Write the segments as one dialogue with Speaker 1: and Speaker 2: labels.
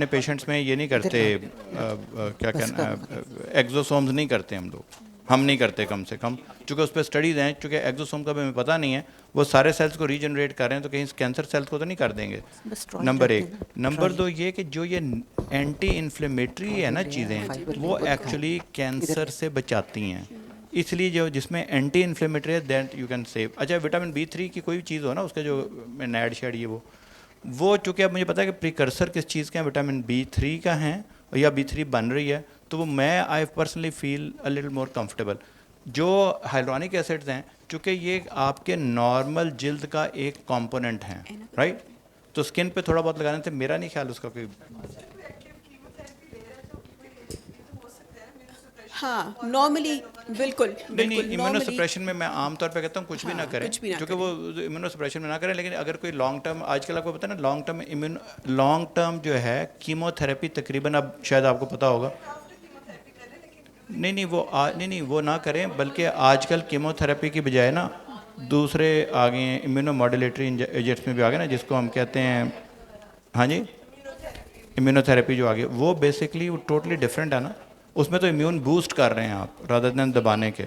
Speaker 1: अपने पेशेंट्स में ये नहीं करते क्या कहना एक्सोसोम्स नहीं करते हम नहीं करते कम से कम, चूँकि उस पर स्टडीज़ हैं, चूँकि एक्सोसोम का भी हमें पता नहीं है, वो सारे सेल्स को रीजनरेट कर रहे हैं तो कहीं कैंसर सेल्स को तो नहीं कर देंगे। नंबर एक। नंबर दो ये कि जो ये एंटी इन्फ्लेमेटरी है ना चीज़ें, वो एक्चुअली कैंसर से बचाती हैं, इसलिए जो जिसमें एंटी इन्फ्लेमेटरी है दैट यू कैन सेव। अच्छा, विटामिन B3 की कोई चीज़ हो ना, उसके जो नैड शेड ये वो चूँकि अब मुझे पता है कि प्रिकर्सर किस चीज़ के हैं, विटामिन B3 का है या B3 बन रही है, तो वो मैं I personally feel a little more comfortable. जो हाइलुरोनिक एसिड्स हैं, चूँकि ये आपके नॉर्मल जिल्द का एक कंपोनेंट हैं, राइट, तो स्किन पे थोड़ा बहुत लगाने से मेरा नहीं ख्याल उसका कोई।
Speaker 2: हाँ, नॉर्मली बिल्कुल
Speaker 1: नहीं, इम्यूनोसप्रेशन में मैं आमतौर पे कहता हूँ कुछ भी ना करें, क्योंकि वो इम्यूनोसप्रेशन में ना करें, लेकिन अगर कोई लॉन्ग टर्म, आजकल आपको पता है ना, लॉन्ग टर्म जो है कीमोथेरेपी तकरीबन, अब शायद आपको पता होगा। नहीं वो ना करें, बल्कि आजकल कीमोथेरेपी की बजाय ना दूसरे आ गए हैं, इम्यूनो मॉड्यूलेटरी एजेंट्स में भी आ गए ना, जिसको हम कहते हैं, हाँ जी, इम्यूनोथेरेपी जो आ गई, वो बेसिकली वो टोटली डिफरेंट है ना, उसमें तो इम्यून बूस्ट कर रहे हैं आप रादर देन दबाने के।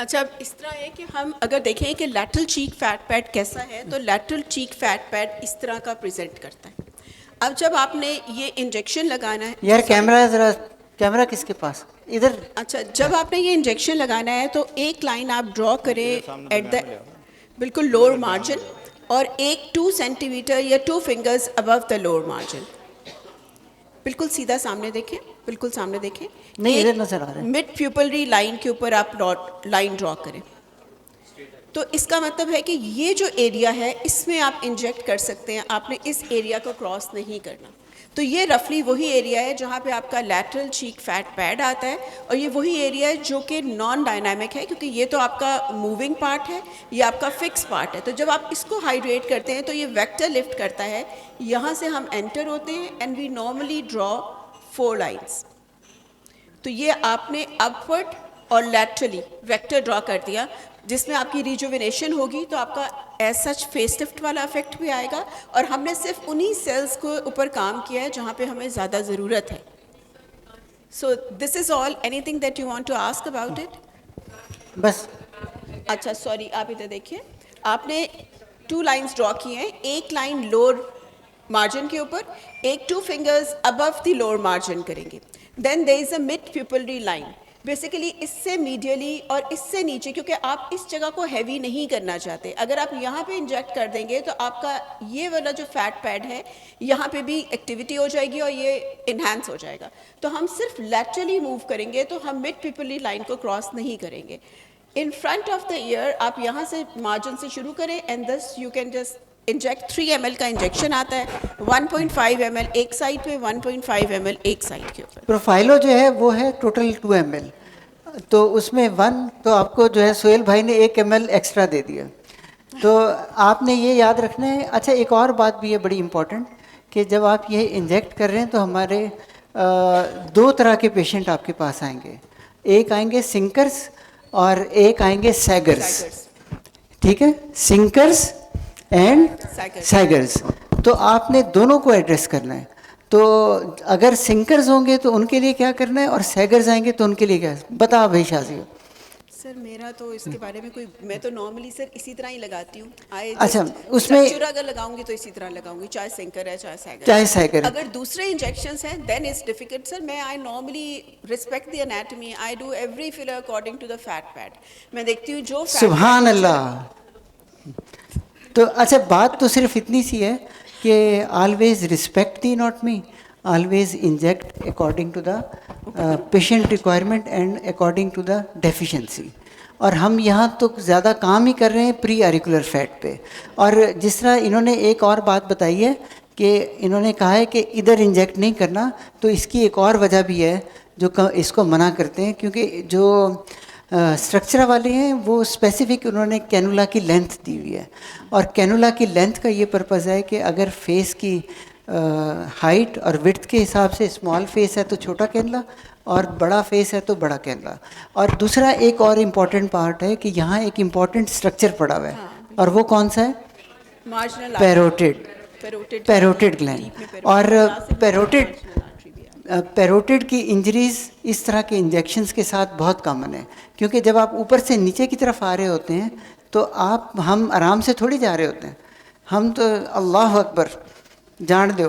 Speaker 2: अच्छा, अब इस तरह है कि हम अगर देखें कि लैटरल चीक फैट पैड कैसा है, तो लैटरल चीक फैट पैड इस तरह का प्रेजेंट करता है। अब जब आपने ये इंजेक्शन लगाना है,
Speaker 3: यार कैमरा किसके पास, इधर।
Speaker 2: अच्छा, जब आपने ये इंजेक्शन लगाना है तो एक लाइन आप ड्रॉ करें एट द बिल्कुल लोअर मार्जिन, और 2 सेंटीमीटर या 2 fingers above the lower margin, बिल्कुल सीधा सामने देखें, बिल्कुल सामने देखें।
Speaker 3: नहीं, इधर नजर आ रहा है।
Speaker 2: मिड प्यूपलरी लाइन के ऊपर आप लाइन ड्रॉ करें, तो इसका मतलब है कि ये जो एरिया है इसमें आप इंजेक्ट कर सकते हैं, आपने इस एरिया को क्रॉस नहीं करना। तो ये रफली वही एरिया है जहाँ पे आपका लैटरल चीक फैट पैड आता है, और ये वही एरिया है जो कि नॉन डायनामिक है, क्योंकि ये तो आपका मूविंग पार्ट है, ये आपका फिक्स पार्ट है। तो जब आप इसको हाइड्रेट करते हैं तो ये वेक्टर लिफ्ट करता है, यहाँ से हम एंटर होते हैं and we normally draw 4 lines. तो ये आपने अपवर्ड और लैटरली वेक्टर ड्रॉ कर दिया, जिसमें आपकी रिजुविनेशन होगी, तो आपका एज सच फेस लिफ्ट वाला इफेक्ट भी आएगा, और हमने सिर्फ उन्हीं सेल्स को ऊपर काम किया है जहाँ पे हमें ज़्यादा ज़रूरत है। So this is all. Anything that you want to ask about it?
Speaker 3: बस।
Speaker 2: अच्छा, सॉरी, आप इधर देखिए, आपने 2 लाइन्स ड्रॉ की हैं, एक लाइन लोअर मार्जिन के ऊपर, 2 fingers above the lower margin करेंगे, then there is a mid pupillary line, basically इससे मीडियली और इससे नीचे, क्योंकि आप इस जगह को हैवी नहीं करना चाहते। अगर आप यहाँ पे इंजेक्ट कर देंगे तो आपका ये वाला जो फैट पैड है यहाँ पे भी एक्टिविटी हो जाएगी और ये इन्हांस हो जाएगा। तो हम सिर्फ लैटरली मूव करेंगे, तो हम मिड प्यूपलरी लाइन को क्रॉस नहीं करेंगे। In front of the year आप यहाँ से मार्जिन से शुरू करें, and this you can just inject 3 ml का इंजेक्शन आता है, 1.5 ml एक साइड पे, 1.5 ml एक साइड के ऊपर।
Speaker 3: प्रोफाइलो जो है वो है टोटल 2 ml, तो उसमें 1 तो आपको जो है सोहेल भाई ने 1 ml एक्स्ट्रा दे दिया, तो आपने ये याद रखना है। अच्छा, एक और बात भी है बड़ी इम्पोर्टेंट, कि जब आप ये इंजेक्ट कर रहे हैं तो हमारे 2 तरह के पेशेंट आपके पास आएंगे, एक आएंगे सिंकर्स और एक आएंगे सैगर्स, ठीक है, सिंकर्स एंड सैगर्स। तो आपने दोनों को एड्रेस करना है। तो अगर सिंकर्स होंगे तो उनके लिए क्या करना है, और सैगर्स आएंगे तो उनके लिए क्या, बता भाई शाजी।
Speaker 2: सर मेरा तो इसके बारे में कोई, मैं तो नॉर्मली सर इसी तरह ही लगाती हूँ।
Speaker 3: अच्छा, उसमें
Speaker 2: अगर लगाऊंगी तो इसी तरह लगाऊंगी, चाहे सिंकर है चाहे सैगर। अगर दूसरे इंजेक्शंस हैं देन इट्स डिफिकल्ट सर। मैं I normally respect the anatomy, I do every filler according to the fat pad. मैं देखती हूँ जो
Speaker 3: सुभान अल्लाह। तो अच्छा, बात तो सिर्फ इतनी सी है कि always respect the anatomy, always inject according to the patient requirement and according to the deficiency. और हम यहाँ तो ज़्यादा काम ही कर रहे हैं प्री ऑरिकुलर फैट पे। और जिस तरह इन्होंने एक और बात बताई है कि इन्होंने कहा है कि इधर इंजेक्ट नहीं करना, तो इसकी एक और वजह भी है जो इसको मना करते हैं, क्योंकि जो स्ट्रक्चर वाले हैं वो स्पेसिफिक उन्होंने कैनुला की लेंथ दी हुई है, और कैनुला की लेंथ का ये पर्पज़ है कि अगर फेस की हाइट और विड्थ के हिसाब से स्मॉल फेस है तो छोटा कैनुला, और बड़ा फेस है तो बड़ा कैनुला। और दूसरा एक और इम्पॉर्टेंट पार्ट है कि यहाँ एक इम्पॉर्टेंट स्ट्रक्चर पड़ा हुआ है, और वो कौन सा है?
Speaker 2: Marginal
Speaker 3: parotid,
Speaker 2: parotid
Speaker 3: parotid gland. और पैरोटिड की इंजरीज इस तरह के इंजेक्शंस के साथ बहुत कॉमन है, क्योंकि जब आप ऊपर से नीचे की तरफ आ रहे होते हैं तो हम आराम से थोड़ी जा रहे होते हैं, हम तो अल्लाह अकबर जान दो,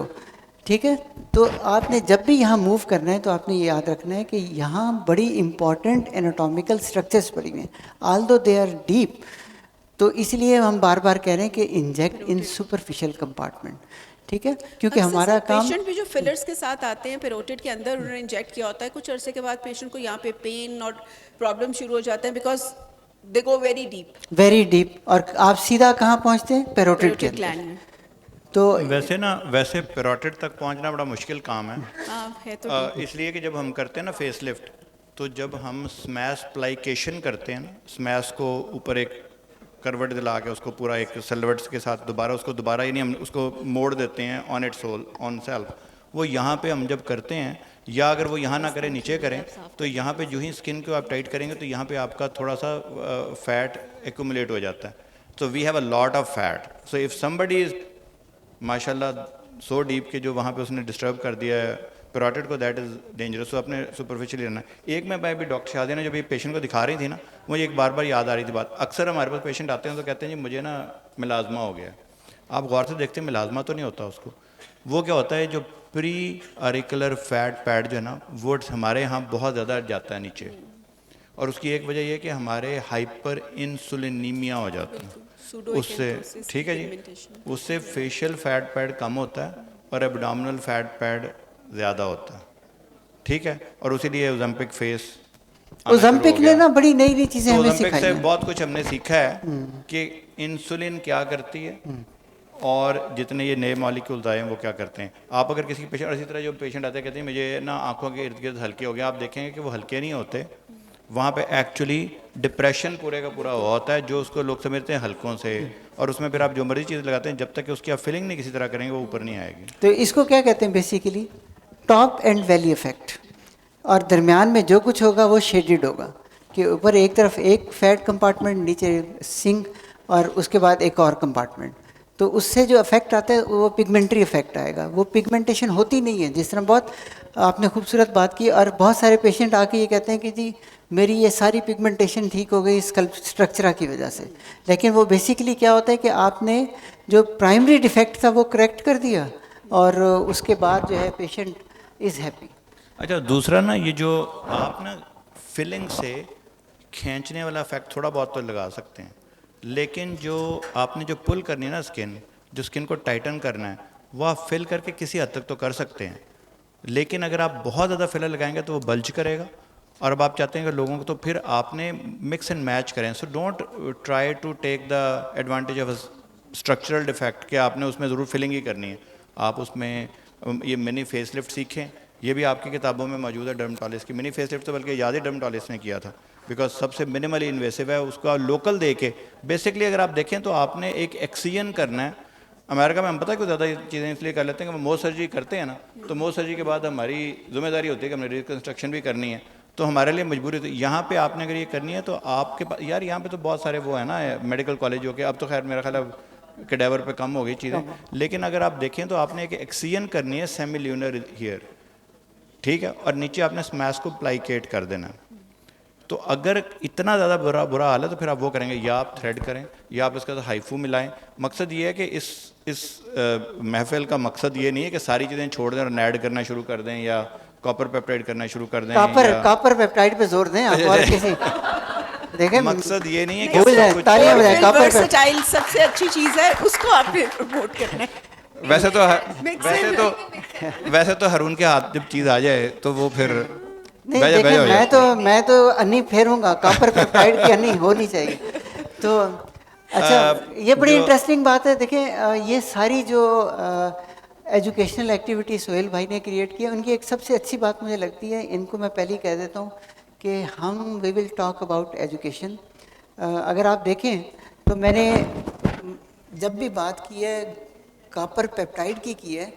Speaker 3: ठीक है। तो आपने जब भी यहाँ मूव करना है तो आपने ये याद रखना है कि यहाँ बड़ी इंपॉर्टेंट एनाटॉमिकल स्ट्रक्चर्स पड़ी हुई हैं, ऑल्दो दे आर डीप। तो इसलिए हम बार बार कह रहे हैं कि इंजेक्ट इन सुपरफिशियल कंपार्टमेंट, ठीक है, क्योंकि हमारा काम।
Speaker 2: पेशेंट भी जो फिलर्स के साथ आते हैं पैरोटिड के अंदर उन्होंने इंजेक्ट किया होता है, कुछ अरसे के बाद पेशेंट को यहाँ पे पेन और प्रॉब्लम शुरू हो जाते हैं because they go very deep,
Speaker 3: very deep. और आप सीधा कहाँ पहुँचते हैं? पैरोटिड के
Speaker 2: ग्लैंड
Speaker 3: अंदर।
Speaker 2: में।
Speaker 3: तो
Speaker 1: वैसे पैरोटिड तक पहुंचना बड़ा मुश्किल काम है।
Speaker 2: है तो
Speaker 1: इसलिए कि जब हम करते हैं ना फेस लिफ्ट, तो जब हम स्मैश प्लाइकेशन करते हैं ना, स्मैश को ऊपर एक करवट दिला के उसको पूरा एक सलवट्स के साथ दोबारा यानी हम उसको मोड़ देते हैं on its sole on self, वो यहाँ पे हम जब करते हैं, या अगर वो यहाँ ना करें नीचे करें, तो यहाँ पे जो ही स्किन को आप टाइट करेंगे तो यहाँ पे आपका थोड़ा सा फैट एक्यूमुलेट हो जाता है। तो we have a lot of fat, so if somebody is माशाल्लाह सो डीप के जो वहाँ पे उसने डिस्टर्ब कर दिया है पैरोटिड को, दैट इज़ डेंजरस। तो अपने सुपरफिशियली रहना है। एक मैं भी डॉक्टर शादी ने जब ये पेशेंट को दिखा रही थी ना, मुझे एक बार याद आ रही थी बात। अक्सर हमारे पास पेशेंट आते हैं तो कहते हैं जी मुझे ना मिलाजमा हो गया। आप गौर से देखते हैं मिलाजमा तो नहीं होता उसको, वो क्या होता है जो प्री ऑरिकुलर फैट पैड जो है ना, वो हमारे यहाँ बहुत ज़्यादा जाता है नीचे, और उसकी एक वजह यह है कि हमारे हाइपर इंसुलिनीमिया हो जाता है उससे, ठीक है जी। उससे फेशियल फैट पैड कम होता है और एब्डोमिनल फैट पैड ज़्यादा होता है, ठीक है। और उसीलिए ओलंपिक फेस,
Speaker 3: ओलंपिक ने ना बड़ी नई नई चीज़ें हमें
Speaker 1: ओलंपिक
Speaker 3: सिखाई
Speaker 1: से
Speaker 3: हैं।
Speaker 1: बहुत कुछ हमने सीखा है कि इंसुलिन क्या करती है और जितने ये नए मॉलिक्यूल्स आए हैं वो क्या करते हैं। आप अगर किसी पेशेंट, इसी तरह जो पेशेंट आते हैं कहते हैं मुझे ना आंखों के इर्द गिर्द हल्के हो गए, आप देखेंगे कि वो हल्के नहीं होते, वहाँ पे एक्चुअली डिप्रेशन पूरे का पूरा हुआ होता है जो उसको लोग समझते हैं हल्कों से, और उसमें फिर आप जो मर्जी चीज़ लगाते हैं जब तक कि उसकी आप फीलिंग नहीं किसी तरह करेंगे वो ऊपर नहीं आएगी।
Speaker 3: तो इसको क्या कहते हैं basically? Top and valley effect. और दरमियान में जो कुछ होगा वो शेडेड होगा, कि ऊपर एक तरफ एक फैट कंपार्टमेंट, नीचे सिंक, और उसके बाद एक और कंपार्टमेंट। तो उससे जो इफेक्ट आता है वो पिगमेंटरी इफेक्ट आएगा। वो पिगमेंटेशन होती नहीं है, जिस तरह बहुत आपने खूबसूरत बात की। और बहुत सारे पेशेंट आके ये कहते हैं कि जी मेरी ये सारी पिगमेंटेशन ठीक हो गई स्ट्रक्चरा की वजह से, लेकिन वो बेसिकली क्या होता है कि आपने जो प्राइमरी डिफेक्ट था वो करेक्ट कर दिया, और उसके बाद जो है पेशेंट इज़ हैप्पी।
Speaker 1: अच्छा, दूसरा ना ये जो आप ना फिलिंग से खींचने वाला इफेक्ट थोड़ा बहुत तो लगा सकते हैं, लेकिन जो आपने जो पुल करनी है ना स्किन, जो स्किन को टाइटन करना है, वो आप फिल करके किसी हद तक तो कर सकते हैं, लेकिन अगर आप बहुत ज़्यादा फिलर लगाएंगे तो वो बल्ज करेगा। और अब आप चाहते हैं कि लोगों को, तो फिर आपने मिक्स एंड मैच करें। So don't try to take the advantage of a structural defect कि आपने उसमें ज़रूर फिलिंग ही करनी है। आप उसमें ये मिनी फेस लिफ्ट सीखें, ये भी आपकी किताबों में मौजूद है डर्मेटोलॉजिस्ट की। मिनी फेस लिफ्ट तो बल्कि याद ही डर्मेटोलॉजिस्ट ने किया था, बिकॉज सबसे मिनिमली इन्वेसिव है, उसका लोकल दे के बेसिकली अगर आप देखें तो आपने एक एक्सीजन करना है। अमेरिका में हम पता है क्यों ज़्यादा चीज़ें इसलिए कर लेते हैं कि मोस्ट सर्जरी करते हैं ना, तो मोस्ट सर्जरी के बाद हमारी जिम्मेदारी होती है कि हमने रिकन्स्ट्रक्शन भी करनी है, तो हमारे लिए मजबूरी होती है। यहाँ पे आपने अगर ये करनी है तो आपके पास यार यहाँ पे तो बहुत सारे वो है ना मेडिकल कॉलेज हो के, अब तो खैर मेरा ख्याल है कैडेवर पे कम हो गई चीज़ें, लेकिन अगर आप देखें तो आपने एक एक्सीजन करनी है सेमिल्यूनर हियर, ठीक है, और नीचे आपने स्मैश को प्लाइकेट कर देना। तो अगर इतना ज़्यादा बुरा हाल है तो फिर आप वो करेंगे, या आप थ्रेड करें या आप इसका हाइफू मिलाएं। मकसद ये है कि इस महफिल का मकसद ये नहीं है कि सारी चीज़ें छोड़ दें और नैड करना शुरू कर दें या कॉपर पेप्टाइड करना शुरू कर दें।
Speaker 3: कॉपर पेप्टाइड पे जोर दें आप, और किसी देखें
Speaker 1: मकसद ये नहीं है
Speaker 3: कि तालियां बजाएं। कॉपर
Speaker 2: स्टाइल सबसे अच्छी चीज़ है, उसको आपने प्रमोट करना है।
Speaker 1: वैसे तो हरून के हाथ जब चीज़ आ जाए तो वो फिर
Speaker 3: नहीं, देखें मैं तो अन्नी फेरूंगा, कॉपर पेप्टाइड की अन्नी होनी चाहिए। तो अच्छा, ये बड़ी इंटरेस्टिंग बात है। देखें ये सारी जो एजुकेशनल एक्टिविटी सोहेल भाई ने क्रिएट किया, उनकी एक सबसे अच्छी बात मुझे लगती है, इनको मैं पहले ही कह देता हूँ कि हम we will talk about education. अगर आप देखें तो मैंने जब भी बात की है कॉपर पेप्टाइड की है,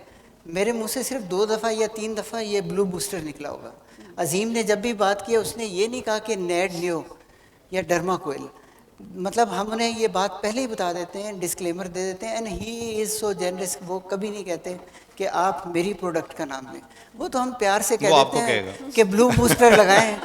Speaker 3: मेरे मुंह से सिर्फ 2 दफ़ा या 3 दफ़ा ये ब्लू बूस्टर निकला होगा। अजीम ने जब भी बात की है उसने ये नहीं कहा कि नेड न्यो या डर्माकोइल, मतलब हम उन्हें ये बात पहले ही बता देते हैं, डिस्क्लेमर दे देते हैं, and he is so generous, वो कभी नहीं कहते कि आप मेरी प्रोडक्ट का नाम लें। वो तो हम प्यार से
Speaker 1: वो
Speaker 3: कह
Speaker 1: आपको
Speaker 3: देते
Speaker 1: कहेगा।
Speaker 3: हैं कि ब्लू बूस्टर लगाएं,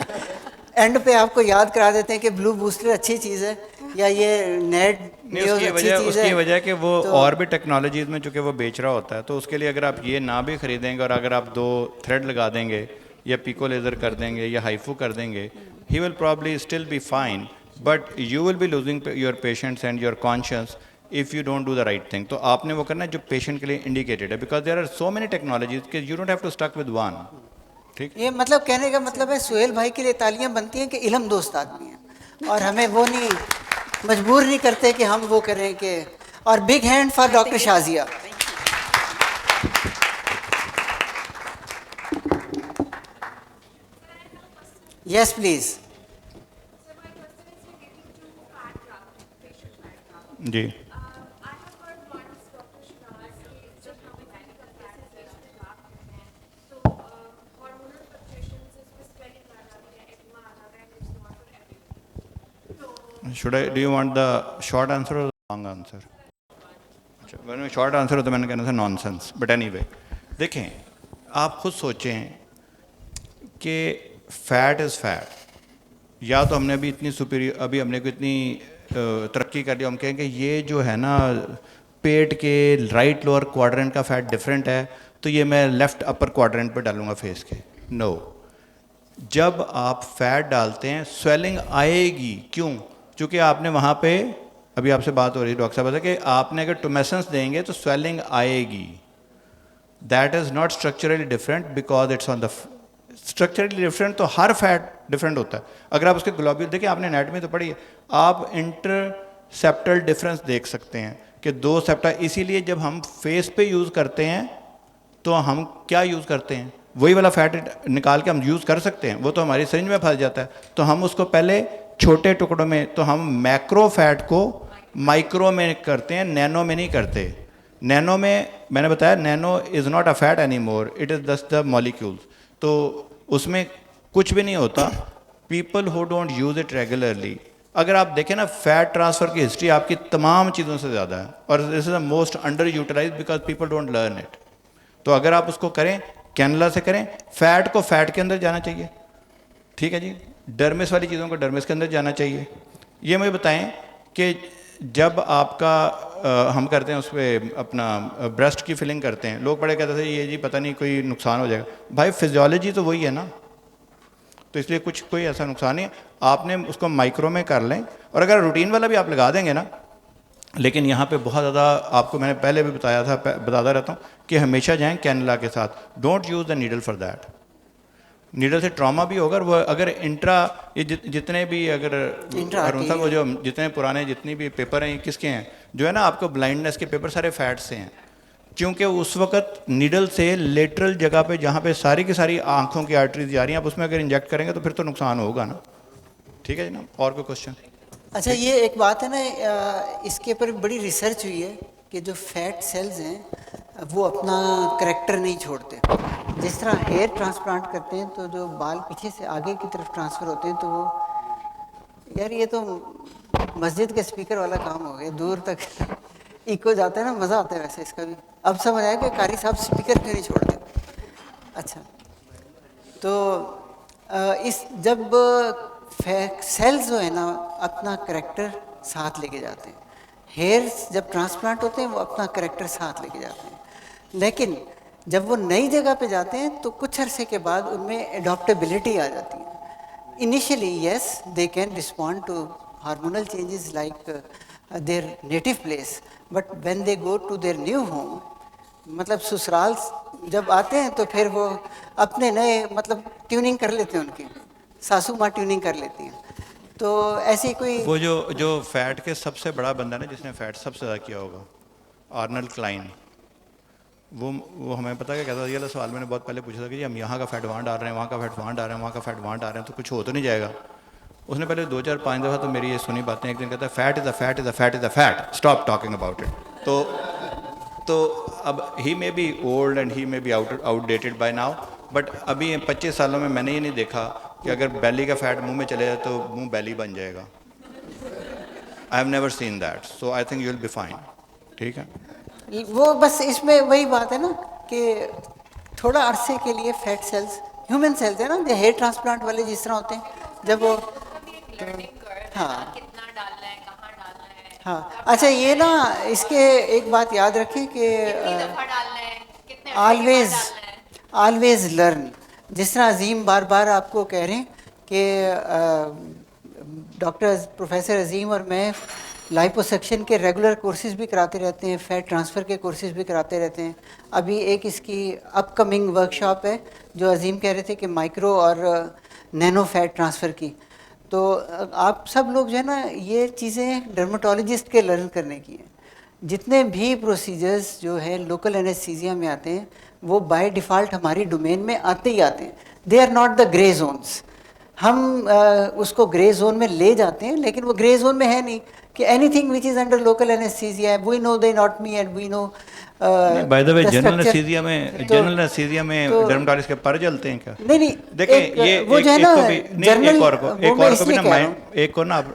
Speaker 3: एंड पे आपको याद करा देते हैं कि ब्लू बूस्टर अच्छी चीज़ है, या ये नेट
Speaker 1: नहीं,
Speaker 3: न्यूज़
Speaker 1: उसकी
Speaker 3: अच्छी
Speaker 1: वजह
Speaker 3: चीज़ है।
Speaker 1: उसकी वजह कि वो
Speaker 3: तो
Speaker 1: और भी टेक्नोलॉजीज में चूंकि वो बेच रहा होता है, तो उसके लिए अगर आप ये ना भी खरीदेंगे और अगर आप 2 थ्रेड लगा देंगे या पिको लेज़र कर देंगे या हाइफू कर देंगे, he will probably still be fine, but you will be losing your patients and your conscious if you don't do the right thing. तो आपने वो करना है जो पेशेंट के लिए इंडिकेटेड है, because there are so many technologies कि you don't have to stuck with one. ठीक,
Speaker 3: ये मतलब कहने का मतलब है सुहेल भाई के लिए तालियां बनती हैं कि इलम दोस्त आदमी है, और हमें वो नहीं मजबूर नहीं करते कि हम वो करें कि। और big hand for doctor Shazia. Yes please.
Speaker 1: जी। Should I? Do you want the short answer or the long answer? अच्छा, मैंने शॉर्ट आंसर हो तो मैंने कहना था नॉनसेंस, बट एनीवे, देखें आप खुद सोचें कि फैट इज़ फैट, या तो हमने अभी इतनी सुपीरियर, अभी हमने को इतनी तरक्की कर ली, हम कहें कि ये जो है ना पेट के राइट लोअर क्वाड्रेंट का फैट डिफरेंट है, तो ये मैं लेफ्ट अपर क्वाड्रेंट पे डालूंगा फेस के। नो, जब आप फैट डालते हैं स्वेलिंग आएगी, क्यों? क्योंकि आपने वहाँ पे, अभी आपसे बात हो रही है डॉक्टर साहब से कि आपने अगर टुमेसेंस देंगे तो स्वेलिंग आएगी। That is not structurally different because it's on the structurally different, तो हर फैट डिफरेंट होता है। अगर आप उसके ग्लोब्यूल देखिए, आपने एनाटॉमी तो पढ़ी है, आप इंटरसेप्टल डिफरेंस देख सकते हैं कि 2 सेप्टा, इसीलिए जब हम फेस पे यूज़ करते हैं तो हम क्या यूज़ करते हैं, वही वाला फैट निकाल के हम यूज़ कर सकते हैं, वो तो हमारी सिरिंज में फंस जाता है, तो हम उसको पहले छोटे टुकड़ों में, तो हम मैक्रो फैट को माइक्रो में करते हैं, नैनो में नहीं करते। नैनो में मैंने बताया, nano is not a fat any more, it is just the molecules, तो उसमें कुछ भी नहीं होता। People who don't use it regularly, अगर आप देखें ना, फैट ट्रांसफ़र की हिस्ट्री आपकी तमाम चीज़ों से ज़्यादा है, और this is the most underutilise because people don't learn it. तो अगर आप उसको करें, कैनुला से करें, फैट को फैट के अंदर जाना चाहिए, ठीक है जी, डर्मिस वाली चीज़ों को डर्मिस के अंदर जाना चाहिए। ये मुझे बताएं कि जब आपका हम करते हैं उस पर अपना ब्रेस्ट की फिलिंग करते हैं, लोग बड़े कहते थे ये जी पता नहीं कोई नुकसान हो जाएगा, भाई फिजियोलॉजी तो वही है ना, तो इसलिए कुछ कोई ऐसा नुकसान नहीं है। आपने उसको माइक्रो में कर लें, और अगर रूटीन वाला भी आप लगा देंगे ना, लेकिन यहाँ पे बहुत ज़्यादा आपको मैंने पहले भी बताया था, बताता रहता हूँ कि हमेशा जाएं कैनुला के साथ, don't use the needle for that. Needle से ट्रॉमा भी होगा, वो अगर इंट्रा, ये जितने भी अगर अरुण साहब, वो जो जितने पुराने जितनी भी पेपर हैं, ये किसके हैं, जो है ना आपको ब्लाइंडनेस के पेपर सारे फैट से हैं, क्योंकि उस वक्त नीडल से लेटरल जगह पे जहाँ पे सारी की सारी आंखों की आर्टरीज जा रही हैं, आप उसमें अगर इंजेक्ट करेंगे तो फिर तो नुकसान होगा ना। ठीक है जनाब, और कोई क्वेश्चन?
Speaker 3: अच्छा, ये एक बात है ना, इसके ऊपर बड़ी रिसर्च हुई है कि जो फैट सेल्स हैं वो अपना करैक्टर नहीं छोड़ते। जिस तरह हेयर ट्रांसप्लांट करते हैं तो जो बाल पीछे से आगे की तरफ ट्रांसफ़र होते हैं, तो वो, यार ये तो मस्जिद के स्पीकर वाला काम हो गया, दूर तक इको जाता है ना, मज़ा आता है वैसे इसका भी। अब समझ आया कि कारी साहब स्पीकर क्यों नहीं छोड़ते। अच्छा, तो इस जब सेल्स जो है ना अपना करैक्टर साथ लेके जाते हैं, हेयर्स जब ट्रांसप्लांट होते हैं वो अपना करैक्टर साथ लेके जाते हैं, लेकिन जब वो नई जगह पे जाते हैं तो कुछ अरसे के बाद उनमें एडॉप्टेबिलिटी आ जाती है। Initially yes, they can respond to hormonal changes like their native place, but when they go to their new home, मतलब ससुराल जब आते हैं तो फिर वो अपने नए मतलब ट्यूनिंग कर लेते हैं, उनकी सासू माँ ट्यूनिंग कर लेती हैं। तो ऐसी कोई,
Speaker 1: वो जो फैट के सबसे बड़ा बंदा ना जिसने फैट सबसे ज़्यादा किया होगा, आर्नल्ड क्लाइन, वो हमें पता क्या कहता था, ये वाला सवाल मैंने बहुत पहले पूछा था कि जी हम यहाँ का फैट वहाँ डाल रहे हैं, वहाँ का फैट वहाँ डाल रहे हैं, वहाँ का फैट वहाँ डाल रहे हैं, तो कुछ हो तो नहीं जाएगा। उसने पहले 2 4 5 दफ़ा तो मेरी ये सुनी बातें, एक दिन कहता है fat is a fat is a fat is a fat, stop talking about it. तो अब he may be old and he may be outdated by now, but अभी 25 सालों में मैंने ये नहीं देखा कि अगर बैली का फैट मुंह में चले जाए तो मुंह बैली बन जाएगा। I have never seen that, so I think you will be fine. ठीक है,
Speaker 3: वो बस इसमें वही बात है ना कि थोड़ा अरसे के लिए फैट सेल्स, ह्यूमन सेल्स है ना, जो हेयर ट्रांसप्लांट वाले जिस तरह होते हैं, जब वो हाँ
Speaker 4: कितना डालना है, कहाँ डालना है,
Speaker 3: हाँ। अच्छा ये ना, इसके एक बात याद रखें कि
Speaker 4: कितनी दफा डालना है, कितने हफ्ते के बाद
Speaker 3: ऑलवेज
Speaker 4: डालना है।
Speaker 3: Always learn. जिस तरह अजीम बार बार आपको कह रहे हैं कि डॉक्टर प्रोफेसर अजीम और मैं लाइपोसक्शन के रेगुलर कोर्सेज भी कराते रहते हैं, फैट ट्रांसफ़र के कोर्सेज भी कराते रहते हैं। अभी एक इसकी अपकमिंग वर्कशॉप है जो अजीम कह रहे थे कि माइक्रो और नैनो फैट ट्रांसफ़र की। तो आप सब लोग जो है ना, ये चीज़ें डर्मेटोलॉजिस्ट के लर्न करने की हैं। जितने भी प्रोसीजर्स जो है लोकल एनेस्थीसिया में आते हैं, वो बाय डिफ़ॉल्ट हमारी डोमेन में आते ही आते हैं। They are not the grey zones. हम उसको ग्रे जोन में ले जाते हैं, लेकिन वो ग्रे जोन में है नहीं कि anything which is under local anaesthesia, we know the anatomy and we know.
Speaker 1: By the way general anaesthesia में, जनरल एनेस्थीसिया में डर्मेटोलॉजिस्ट के पर जलते हैं क्या?
Speaker 3: नहीं
Speaker 1: देखिए ये
Speaker 3: वो जो है ना
Speaker 1: एक और को भी ना
Speaker 3: माइंड,
Speaker 1: माइंड, एक को ना आप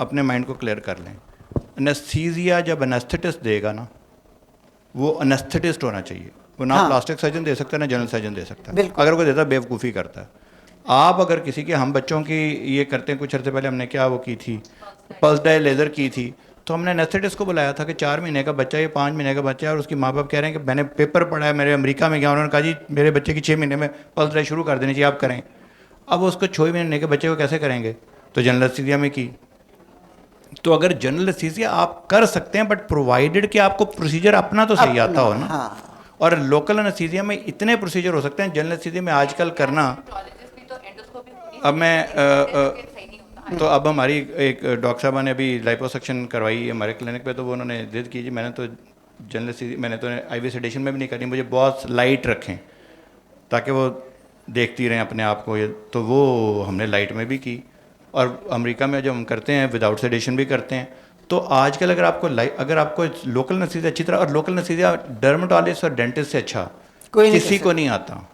Speaker 1: अपने माइंड को क्लियर कर लें। एनेस्थीसिया जब एनेस्थेटिस्ट देगा ना, वो एनेस्थेटिस्ट होना चाहिए। वो ना
Speaker 3: हाँ।
Speaker 1: प्लास्टिक सर्जन दे सकता है ना जनरल सर्जन दे सकता है।
Speaker 3: बिल्कुल।
Speaker 1: अगर कोई देता बेवकूफ़ी करता है। आप अगर किसी के, हम बच्चों की ये करते हैं, कुछ अर्से पहले हमने क्या वो की थी, पल्स डाई लेज़र की थी, तो हमने एनेस्थेटिस्ट को बुलाया था कि 4 महीने का बच्चा, ये 5 महीने का बच्चा है, और उसकी माँ बाप कह रहे हैं कि मैंने पेपर पढ़ा है, मेरे अमेरिका में गया, उन्होंने कहा जी मेरे बच्चे की 6 महीने में पल्स डाई शुरू कर देनी चाहिए, आप करें। अब वो उसको 6 महीने के बच्चे को कैसे करेंगे? तो जनरल एनेस्थीसिया में की। तो अगर जनरल एनेस्थीसिया आप कर सकते हैं, बट प्रोवाइडेड कि आपको प्रोसीजर अपना तो सही आता हो ना।
Speaker 3: हाँ।
Speaker 1: और लोकल एनेस्थीसिया में इतने प्रोसीजर हो सकते हैं, जनरल एनेस्थीसिया में आजकल करना।
Speaker 4: Neurologist भी तो एंडोस्कोपी पूरी
Speaker 1: अब मैं
Speaker 4: सही नहीं होता।
Speaker 1: तो अब हमारी एक डॉक्टर साहबा ने अभी लाइपोसक्शन करवाई हमारे क्लिनिक पे, तो वो उन्होंने जिद की जी मैंने तो जनरल, मैंने तो आईवी सेडेशन में भी नहीं करनी, मुझे बहुत लाइट रखें ताकि वो देखती रहें अपने आप को। ये तो वो हमने लाइट में भी की, और अमेरिका में जो हम करते हैं विदाउट सेडेशन भी करते हैं। तो आजकल अगर आपको लोकल एनेस्थीसिया अच्छी तरह, और लोकल एनेस्थीसिया डर्मेटोलॉजिस्ट और डेंटिस्ट से अच्छा
Speaker 3: कोई नहीं
Speaker 1: किसी
Speaker 3: कर
Speaker 1: को नहीं आता।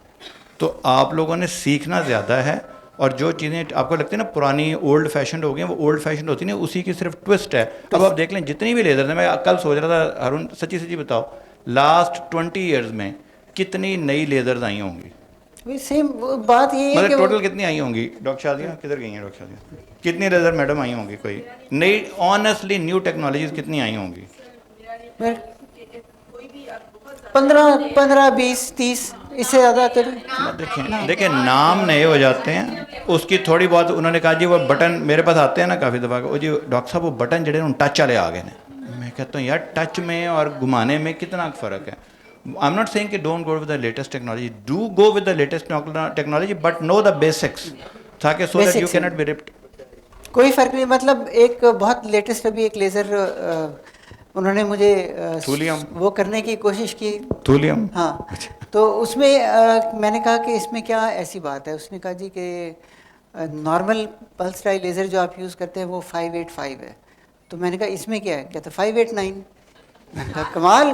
Speaker 1: तो आप लोगों ने सीखना ज़्यादा है, और जो चीज़ें आपको लगती है ना पुरानी ओल्ड फैशन हो गई हैं, वो ओल्ड फैशन होती नहीं, उसी की सिर्फ ट्विस्ट है। अब आप देख लें जितनी भी लेज़र है, मैं कल सोच रहा था अरुण, सच्ची सच्ची बताओ, लास्ट 20 ईयर्स में कितनी नई लेज़र्स आई होंगी?
Speaker 3: वही सेम बात ये है
Speaker 1: मतलब
Speaker 3: कि
Speaker 1: टोटल कितनी आई होंगी? डॉक्टर शादियाँ किधर गई हैं? डॉक्टर शादियाँ कितनी लेज़र मैडम आई होंगी? कोई नई ऑनेस्टली न्यू टेक्नोलॉजीज कितनी आई होंगी?
Speaker 3: 15, 20, 30, इससे ज़्यादा तो
Speaker 1: देखिए नाम नए हो जाते हैं, उसकी थोड़ी बहुत उन्होंने कहा जी वो बटन मेरे पास आते हैं ना काफ़ी दफ़ा, वो जी डॉक्टर साहब वो बटन जड़े टच वाले आ गए हैं। मैं कहता हूँ यार टच में और घुमाने में कितना फ़र्क है। आई एम नॉट सेइंग कि don't go with the latest technology, do go with the latest technology, but no the basics, ताकि so that you can not be ripped.
Speaker 3: कोई फ़र्क नहीं। मतलब एक बहुत लेटेस्ट अभी एक लेज़र उन्होंने मुझे
Speaker 1: थूलियम
Speaker 3: वो करने की कोशिश की।
Speaker 1: थूलियम,
Speaker 3: हाँ। तो उसमें मैंने कहा कि इसमें क्या ऐसी बात है? उसने कहा जी कि नॉर्मल पल्स डाई लेज़र जो आप यूज़ करते हैं वो 585 है। तो मैंने कहा इसमें क्या है? कहते 589। मैंने कहा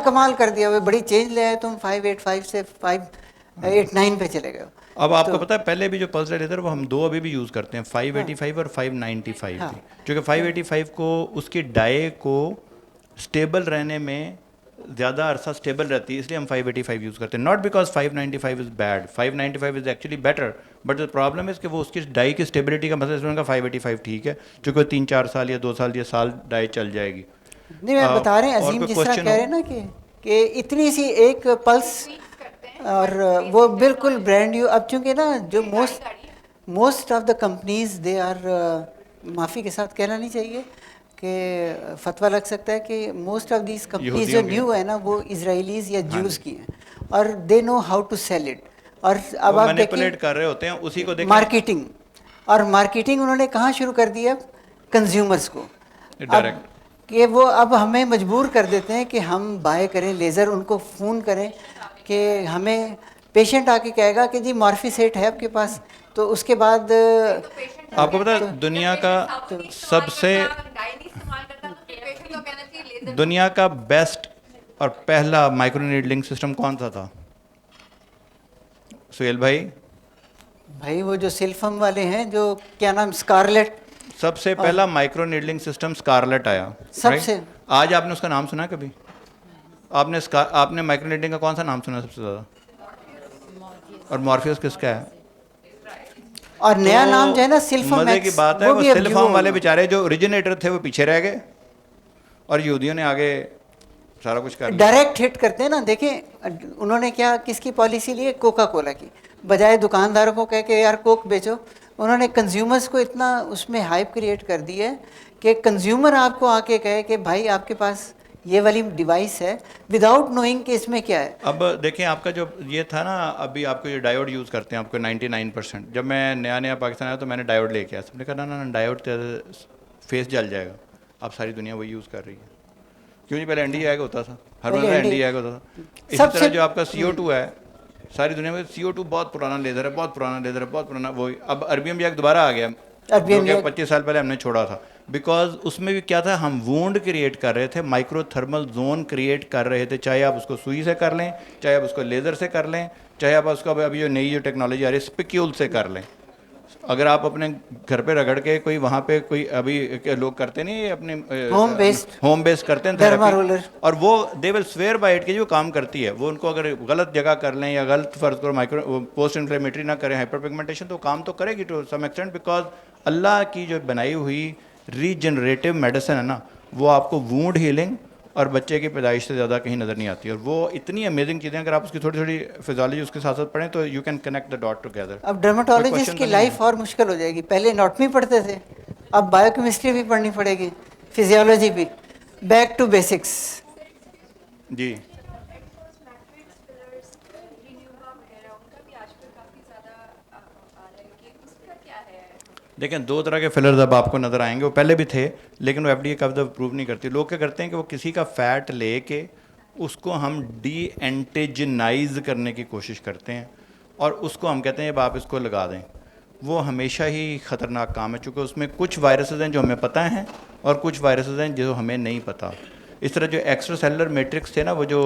Speaker 3: कमाल कर दिया, वो बड़ी चेंज ले आए तुम, 585 से 589 पे चले गए।
Speaker 1: अब आपको पता है पहले भी जो पल्स डाई लेज़र वो हम दो अभी भी यूज़ करते हैं, 585 और 595
Speaker 3: हाँ।
Speaker 1: की, क्योंकि 585 को उसकी डाई को स्टेबल रहने में ज़्यादा अरसा स्टेबल रहती है, इसलिए हम 585 यूज़ करते हैं। Not because 595 is bad, 595 is actually better, but the problem is कि वो उसकी डाई की स्टेबिलिटी का मतलब इसमें 585 ठीक है, क्योंकि 3-4 साल या 2 साल या साल डाई चल जाएगी।
Speaker 3: नहीं मैं बता रहे हैं
Speaker 1: और
Speaker 3: अजीम
Speaker 1: कोई
Speaker 3: जिस तरह
Speaker 1: question
Speaker 3: कह
Speaker 1: हो?
Speaker 3: रहे हैं ना कि इतनी सी एक पल्स और वो बिल्कुल ब्रांड न्यू। अब चूंकि ना जो most of the companies they are, माफ़ी के साथ कहना नहीं चाहिए कि फतवा लग सकता है कि मोस्ट ऑफ दीज कंपनीज जो न्यू है ना वो इजराइलीज या जूस की हैं, और they know how to sell it. और अब आप
Speaker 1: मैनिपुलेट कर रहे होते हैं उसी को देखें।
Speaker 3: मार्केटिंग, और मार्केटिंग उन्होंने कहाँ शुरू कर दी है? कंज्यूमर्स को
Speaker 1: डायरेक्ट,
Speaker 3: कि वो अब हमें मजबूर कर देते हैं कि हम बाय करें लेज़र, उनको फ़ोन करें कि हमें पेशेंट आके कहेगा कि जी मॉर्फिसेट है आपके पास, तो उसके बाद
Speaker 1: आपको पता है दुनिया का सबसे दुनिया का बेस्ट और पहला माइक्रो नीडलिंग सिस्टम कौन सा था? सुहेल भाई,
Speaker 3: भाई वो जो सिल्फम वाले हैं, जो क्या नाम, स्कारलेट
Speaker 1: सबसे पहला माइक्रो नीडलिंग सिस्टम स्कारलेट आया।
Speaker 3: सबसे।
Speaker 1: right? आज आपने उसका नाम सुना कभी? आपने माइक्रो नीडलिंग का कौन सा नाम सुना सबसे ज़्यादा? और मॉर्फियस किसका है?
Speaker 3: और नया
Speaker 1: तो
Speaker 3: नाम जो है ना सिल्फोमैक्स,
Speaker 1: मजे की बात है, वो सिल्फॉर्म वाले बेचारे जो ओरिजिनेटर थे वो पीछे रह गए और यहूदियों ने आगे सारा कुछ कर लिया।
Speaker 3: डायरेक्ट हिट करते हैं ना। देखें उन्होंने क्या किसकी पॉलिसी ली है, कोका कोला की। बजाय दुकानदारों को कह के यार कोक बेचो, उन्होंने कंज्यूमर्स को इतना उसमें हाइप क्रिएट कर दी है कि कंज्यूमर आपको आके कहे कि भाई आपके पास ये वाली डिवाइस है, विदाउट नोइंग कि इसमें क्या है।
Speaker 1: अब देखें आपका जो ये था ना, अभी आपको ये डायोड यूज़ करते हैं आपको 99%। जब मैं नया पाकिस्तान आया तो मैंने डायोड लेके आया, सबने कहा ना डायोड फेस जल जाएगा। अब सारी दुनिया वही यूज़ कर रही है। क्यों नहीं? पहले ND होता था, हर
Speaker 3: पहले
Speaker 1: बंदा
Speaker 3: ND
Speaker 1: ND होता था। इसी
Speaker 3: सबसे-
Speaker 1: तरह जो आपका CO2 है, सारी दुनिया में CO2 बहुत पुराना लेज़र है, बहुत पुराना लेज़र है, बहुत पुराना। वही अब अरबियम जैक दोबारा आ गया,
Speaker 3: अरबियम जैक
Speaker 1: 25 साल पहले हमने छोड़ा था। बिकॉज उसमें भी क्या था, हम वूंड क्रिएट कर रहे थे, माइक्रो थर्मल जोन क्रिएट कर रहे थे। चाहे आप उसको सुई से कर लें, चाहे आप उसको लेज़र से कर लें, चाहे आप उसको अभी जो नई जो टेक्नोलॉजी आ रही है स्पिक्यूल से कर लें। अगर आप अपने घर पे रगड़ के कोई वहाँ पे कोई अभी लोग करते नहीं अपने होम बेस्ड करते हैं
Speaker 3: डर्मा
Speaker 1: therapy,
Speaker 3: रोलर।
Speaker 1: और वो they will swear by it कि जो काम करती है वो, उनको अगर गलत जगह कर लें या गलत फर्ज करो माइक्रो पोस्ट इन्फ्लेमेटरी ना करें, हाइपर पिगमेंटेशन, तो काम तो करेगी टू सम एक्सटेंट। बिकॉज अल्लाह की जो बनाई हुई रीजनरेटिव मेडिसिन है ना, वो आपको वूंड हीलिंग और बच्चे की पैदाइश से ज़्यादा कहीं नज़र नहीं आती। और वो इतनी अमेजिंग चीज़ें, अगर आप उसकी थोड़ी थोड़ी फिजियोलॉजी उसके साथ साथ पढ़ें तो you can connect the dot together.
Speaker 3: अब डर्माटोलॉजिस्ट की लाइफ और मुश्किल हो जाएगी। पहले एनाटॉमी पढ़ते थे, अब बायोकेमिस्ट्री भी पढ़नी पड़ेगी, फिजियोलॉजी भी। Back to basics.
Speaker 1: जी देखें, दो तरह के फिलर्स अब आपको नज़र आएंगे। वो पहले भी थे लेकिन वो FDA का अप्रूव नहीं करती। लोग क्या करते हैं कि वो किसी का फैट लेके उसको हम डी एंटीजनाइज करने की कोशिश करते हैं और उसको हम कहते हैं अब आप इसको लगा दें। वो हमेशा ही ख़तरनाक काम है, चूँकि उसमें कुछ वायरसेस हैं जो हमें पता हैं और कुछ वायरसेस हैं जो हमें नहीं पता। इस तरह जो एक्स्ट्रा सेलुलर मैट्रिक्स थे ना, वो जो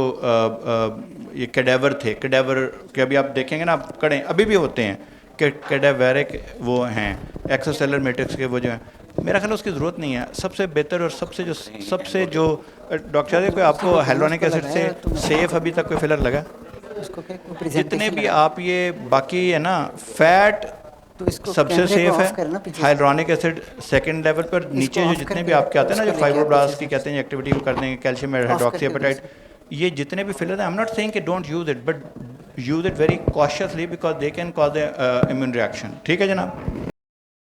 Speaker 1: ये कैडेवर थे, कैडेवर के अभी आप देखेंगे ना, आप कड़े अभी भी होते हैं कि कैडेवरिक वो हैं एक्स्ट्रा सेलुलर मैट्रिक्स के, वो जो हैं। मेरा ख्याल उसकी ज़रूरत नहीं है। सबसे बेहतर और सबसे जो डॉक्टर साहब कोई आपको हाइलोनिक एसिड से सेफ अभी तक कोई फिलर लगा?
Speaker 3: उसको क्या कोई
Speaker 1: जितने
Speaker 3: presentation
Speaker 1: भी
Speaker 3: लगा?
Speaker 1: आप ये बाकी है ना फैट
Speaker 3: तो इसको
Speaker 1: सबसे
Speaker 3: कैमरे को
Speaker 1: सेफ
Speaker 3: ऑफ
Speaker 1: है,
Speaker 3: करना पीछे से।
Speaker 1: हाइलोनिक एसिड सेकंड लेवल पर, नीचे जो
Speaker 3: ऑफ
Speaker 1: जितने
Speaker 3: करके
Speaker 1: भी आपके आते हैं ना जो
Speaker 3: उसको लेके
Speaker 1: फाइब्रोब्लास्ट
Speaker 3: पीछे
Speaker 1: की
Speaker 3: से।
Speaker 1: कहते हैं एक्टिविटी को कर देंगे, कैल्शियम हाइड्रोक्सी हेपेटाइट, ये जितने भी फिलर हैं, आई एम नॉट सेइंग कि don't use it, but use it very cautiously because they can cause immune reaction. ठीक है जनाब।